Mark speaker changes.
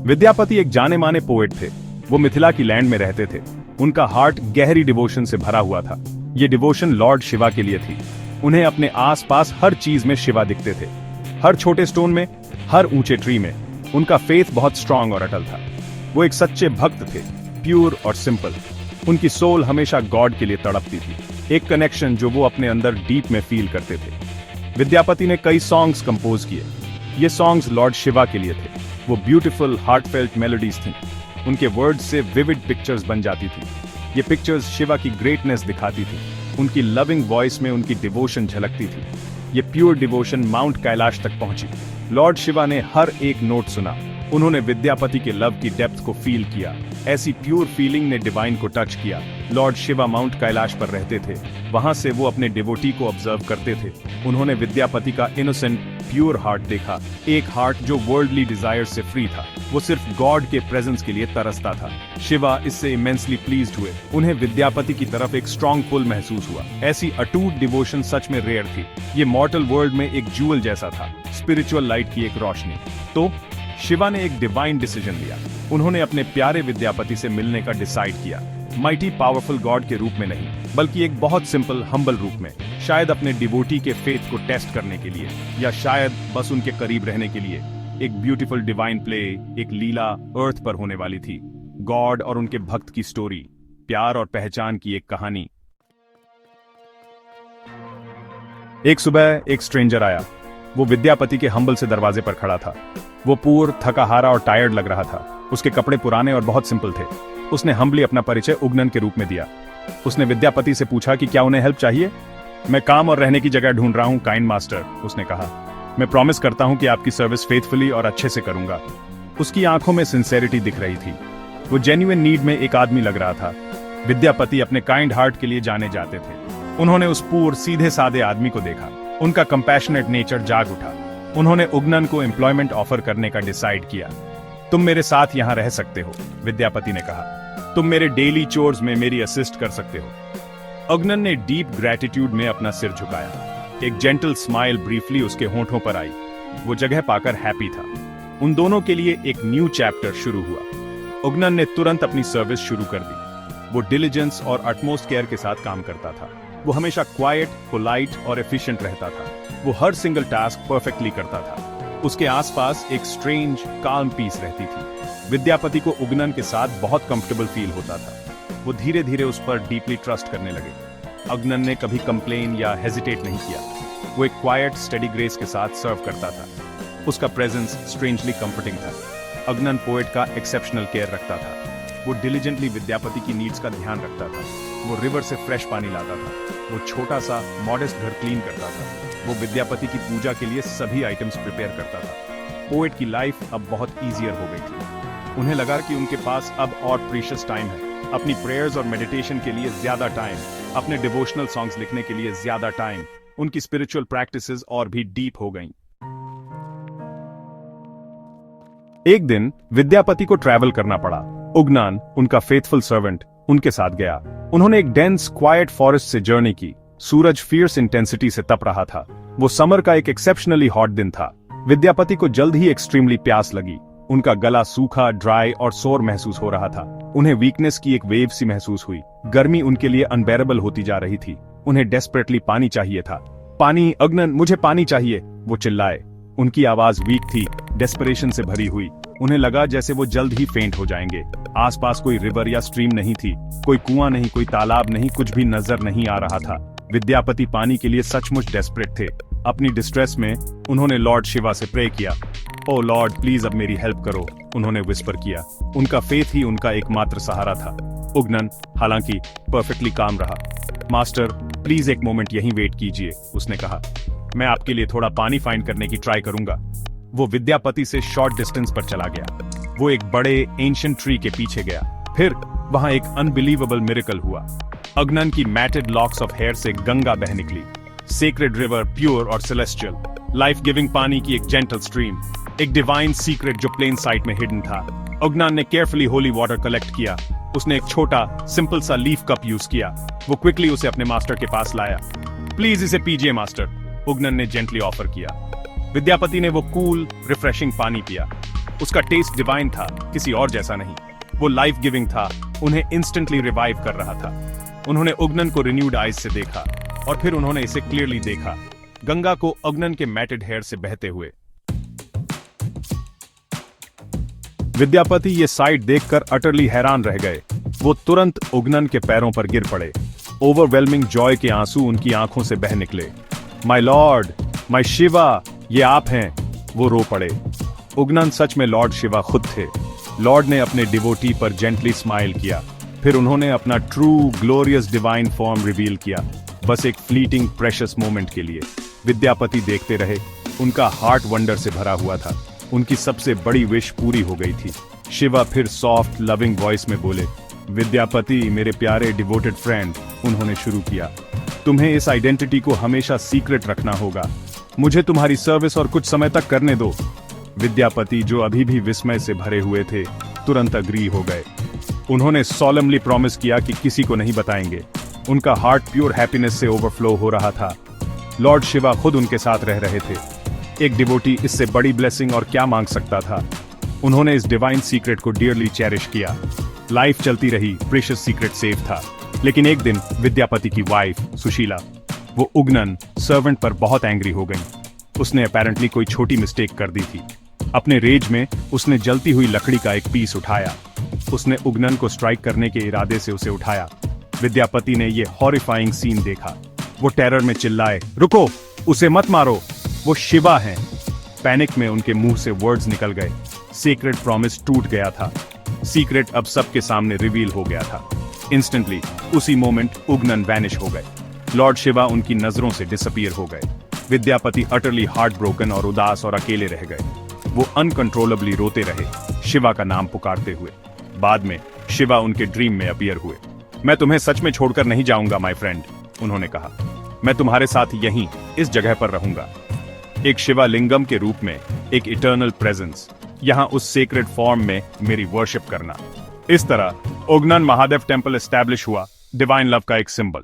Speaker 1: विद्यापति एक जाने माने पोएट थे। वो मिथिला की लैंड में रहते थे। उनका हार्ट गहरी डिवोशन से भरा हुआ था। ये डिवोशन लॉर्ड शिवा के लिए थी। उन्हें अपने आसपास हर चीज में शिवा दिखते थे, हर छोटे स्टोन में, हर ऊंचे ट्री में। उनका फेथ बहुत स्ट्रांग और अटल था। वो एक सच्चे भक्त थे, प्योर और सिंपल। उनकी सोल हमेशा गॉड के लिए तड़पती थी, एक कनेक्शन जो वो अपने अंदर डीप में फील करते थे। विद्यापति ने कई सॉन्ग्स कंपोज किए। ये सॉन्ग्स लॉर्ड शिवा के लिए थे। वो ब्यूटीफुल हार्टफेल्ट मेलोडीज थीं। उनके वर्ड्स से विविड पिक्चर्स बन जाती थी। ये पिक्चर्स शिवा की ग्रेटनेस दिखाती थी। उनकी लविंग वॉइस में उनकी डिवोशन झलकती थी। ये प्योर डिवोशन माउंट कैलाश तक पहुंची। लॉर्ड शिवा ने हर एक नोट सुना। उन्होंने विद्यापति के लव की डेप्थ को फील किया। ऐसी प्योर फीलिंग ने डिवाइन को टच किया। लॉर्ड शिवा माउंट कैलाश पर रहते थे। वहां से वो अपने डिवोटी को ऑब्जर्व करते थे। उन्होंने विद्यापति का इनोसेंट प्योर हार्ट देखा, एक हार्ट जो वर्ल्डली डिजायर से फ्री था। वो सिर्फ गॉड के प्रेजेंस के लिए तरसता था। शिवा इससे इमेंसली प्लीज्ड हुए। उन्हें विद्यापति की तरफ एक स्ट्रॉन्ग पुल महसूस हुआ। ऐसी अटूट डिवोशन सच में रेयर थी। ये मॉर्टल वर्ल्ड में एक जूल जैसा था, स्पिरिचुअल लाइट की एक रोशनी। तो शिवा ने एक डिवाइन डिसीजन लिया। उन्होंने अपने प्यारे विद्यापति से मिलने का डिसाइड किया। माइटी पावरफुल गॉड के रूप में नहीं, बल्कि एक बहुत सिंपल हम्बल रूप में। शायद अपने डिवोटी के फेथ को टेस्ट करने के लिए, या शायद बस उनके करीब रहने के लिए। एक ब्यूटीफुल डिवाइन प्ले, एक लीला अर्थ पर होने वाली थी। गॉड और उनके भक्त की स्टोरी, प्यार और पहचान की एक कहानी। एक सुबह एक स्ट्रेंजर आया। वो विद्यापति के हम्बल से दरवाजे पर खड़ा था। वो पूर थका-हारा और टायर्ड लग रहा था। उसके कपड़े पुराने और बहुत सिंपल थे। उसने हम्बली अपना परिचय उगनन के रूप में दिया। उसने विद्यापति से पूछा कि क्या उन्हें हेल्प चाहिए। मैं काम और रहने की जगह ढूंढ रहा हूं काइंड मास्टर, उसने कहा। मैं प्रॉमिस करता हूं कि आपकी सर्विस फेथफुली और अच्छे से करूंगा। उसकी आंखों में सिंसेरिटी दिख रही थी। वो जेन्युइन नीड में एक आदमी लग रहा था। विद्यापति अपने काइंड हार्ट के लिए जाने जाते थे। उन्होंने उस पूर सीधे साधे आदमी को देखा। उनका कंपैशनेट नेचर जाग उठा। उन्होंने उगनन को एम्प्लॉयमेंट ऑफर करने का डिसाइड किया। तुम मेरे साथ यहां रह सकते हो, विद्यापति ने कहा। तुम मेरे डेली चोर्स में मेरी असिस्ट कर सकते हो। उगनन ने डीप ग्रेटिट्यूड में अपना सिर झुकाया। एक जेंटल स्माइल ब्रीफली उसके होंठों पर आई। वो जगह पाकर हैप्पी था। उन दोनों के लिए एक न्यू चैप्टर शुरू हुआ। उगनन ने तुरंत अपनी सर्विस शुरू कर दी। वो डिलिजेंस और अटमोस्ट केयर के साथ काम करता था। वो हमेशा क्वाइट, पोलाइट और एफिशिएंट रहता था। वो हर सिंगल टास्क परफेक्टली करता था। उसके आसपास एक स्ट्रेंज काल्म पीस रहती थी। विद्यापति को उगनन के साथ बहुत कंफर्टेबल फील होता था। वो धीरे धीरे उस पर डीपली ट्रस्ट करने लगे। उगनन ने कभी कंप्लेन या हेजिटेट नहीं किया। वो एक क्वाइट स्टडी ग्रेस के साथ सर्व करता था। उसका प्रेजेंस स्ट्रेंजली कंफर्टिंग था। उगनन पोएट का एक्सेप्शनल केयर रखता था। वो डिलिजेंटली विद्यापति की नीड्स का ध्यान रखता था। वो रिवर से फ्रेश पानी लाता था। वो छोटा सा मॉडेस्ट घर क्लीन करता था। वो विद्यापति की पूजा के लिए सभी आइटम्स प्रिपेयर करता था। पोएट की लाइफ अब बहुत ईजियर हो गई थी। उन्हें लगा कि उनके पास अब और प्रीशियस टाइम है। अपनी प्रेयर्स और मेडिटेशन के लिए ज्यादा टाइम, अपने डिवोशनल सॉन्ग्स लिखने के लिए ज्यादा टाइम। उनकी स्पिरिचुअल प्रैक्टिसेस और भी डीप हो गईं। एक दिन विद्यापति को ट्रैवल करना पड़ा। उगनन, उनका फेथफुल सर्वेंट, उनके साथ गया। उन्होंने एक डेंस क्वाइट फॉरेस्ट से जर्नी की। सूरज फियर्स इंटेंसिटी से तप रहा था। वो समर का एक एक्सेप्शनली हॉट दिन था। विद्यापति को जल्द ही एक्सट्रीमली प्यास लगी। उनका गला सूखा, ड्राई और सोर महसूस हो रहा था। उन्हें वीकनेस की एक वेव सी महसूस हुई। गर्मी उनके लिए अनबेरेबल होती जा रही थी। उन्हें डेस्परेटली पानी चाहिए था। पानी, उगनन, मुझे पानी चाहिए, वो चिल्लाए। उनकी आवाज वीक थी, डेस्परेशन से भरी हुई। उन्हें लगा जैसे वो जल्द ही फेंट हो जाएंगे। आसपास कोई रिवर या स्ट्रीम नहीं थी। कोई कुआं नहीं, कोई तालाब नहीं, कुछ भी नजर नहीं आ रहा था। विद्यापति पानी के लिए सचमुच डेस्परेट थे। अपनी डिस्ट्रेस में उन्होंने लॉर्ड शिवा से प्रे किया। ओ लॉर्ड, प्लीज अब मेरी हेल्प करो, उन्होंने विस्पर किया। उनका फेथ ही उनका एकमात्र सहारा था। उगनन हालांकि परफेक्टली काम रहा। मास्टर, प्लीज एक मोमेंट यहीं वेट कीजिए, उसने कहा। मैं आपके लिए थोड़ा पानी फाइंड करने की ट्राई करूंगा। वो विद्यापति से शॉर्ट डिस्टेंस पर चला गया। वो एक बड़े एंशिएंट ट्री के पीछे गया। फिर वहां एक अनबिलीवेबल मिरेकल हुआ। उगनन की मैटेड लॉक्स ऑफ हेयर से गंगा बह निकली। सेक्रेड रिवर, प्योर और सेलेस्टियल, लाइफ गिविंग पानी की एक जेंटल स्ट्रीम, एक डिवाइन सीक्रेट जो प्लेन साइट में हिडन था। उगनन ने केयरफुली होली वाटर कलेक्ट किया। उसने एक छोटा सिंपल सा लीफ कप यूज किया। वो क्विकली उसे अपने मास्टर के पास लाया। प्लीज इसे पीजिए मास्टर, उगनन ने जेंटली ऑफर किया। विद्यापति ने वो कूल रिफ्रेशिंग पानी पिया। उसका टेस्ट डिवाइन था, किसी और जैसा नहीं। वो लाइफ गिविंग था, उन्हें इंस्टेंटली रिवाइव कर रहा था। उन्होंने उग्नन को रिन्यूड आइज से देखा और फिर उन्होंने इसे क्लियरली देखा, गंगा को उग्नन के मैटेड हेयर से बहते हुए। विद्यापति ये साइट देखकर अटरली हैरान रह गए। वो तुरंत उग्नन के पैरों पर गिर पड़े। ओवरवेलमिंग जॉय के आंसू उनकी आंखों से बह निकले। माय लॉर्ड, माय शिवा, ये आप हैं। वो रो पड़े। उग्नन सच में लॉर्ड शिवा खुद थे। लॉर्ड ने अपने डिवोटी पर जेंटली स्माइल किया, फिर उन्होंने अपना true glorious divine form reveal किया, बस एक फ्लीटिंग प्रेशियस मोमेंट के लिए। विद्यापति देखते रहे, उनका हार्ट वंडर से भरा हुआ था। उनकी सबसे बड़ी विश पूरी हो गई थी। शिवा फिर सॉफ्ट लविंग वॉइस में बोले, विद्यापति मेरे प्यारे डिवोटेड फ्रेंड, उन्होंने शुरू किया, तुम्हें इस आइडेंटिटी को हमेशा सीक्रेट रखना होगा। मुझे तुम्हारी सर्विस और कुछ समय तक करने दो। विद्यापति, जो अभी भी विस्मय से भरे हुए थे, तुरंत अग्री हो गए। उन्होंने सॉलमली प्रॉमिस किया कि किसी को नहीं बताएंगे। उनका हार्ट प्योर हैप्पीनेस से ओवरफ्लो हो रहा था। लॉर्ड शिवा खुद उनके साथ रह रहे थे। एक डिवोटी इससे बड़ी ब्लेसिंग और क्या मांग सकता था। उन्होंने इस डिवाइन सीक्रेट को डियरली चेरिश किया। लाइफ चलती रही, प्रेशियस सीक्रेट सेफ था। लेकिन एक दिन विद्यापति की वाइफ सुशीला, वो उग्नन सर्वेंट पर बहुत एंग्री हो गई। उसने अपेरेंटली कोई छोटी मिस्टेक कर दी थी। अपने रेज में उसने जलती हुई लकड़ी का एक पीस उठाया। उसने उग्नन को स्ट्राइक करने के इरादे से उसे उठाया। विद्यापति ने यह हॉरिफाइंग सीन देखा। वो टेरर में चिल्लाए, रुको, उसे मत मारो, वो शिवा हैं। पैनिक में उनके मुंह से वर्ड्स निकल गए। सीक्रेट प्रॉमिस टूट गया था। सीक्रेट अब सबके सामने रिवील हो गया था। इंस्टेंटली उसी मोमेंट उग्नन वैनिश हो गए। लॉर्ड शिवा उनकी नजरों से डिसअपीयर हो गए। विद्यापति अटरली हार्ट ब्रोकन और उदास और अकेले रह गए। वो अनकंट्रोलेबली रोते रहे, शिवा का नाम पुकारते हुए। बाद में शिवा उनके ड्रीम में अपीयर हुए। मैं तुम्हें सच में छोड़कर नहीं जाऊंगा माय फ्रेंड, उन्होंने कहा। मैं तुम्हारे साथ यहीं इस जगह पर रहूंगा। एक शिवालिंगम के रूप में, एक इटर्नल प्रेजेंस, यहां उस सेक्रेड फॉर्म में मेरी वर्शिप करना। इस तरह उग्नन महादेव टेंपल एस्टैब्लिश हुआ, डिवाइन लव का एक सिंबल।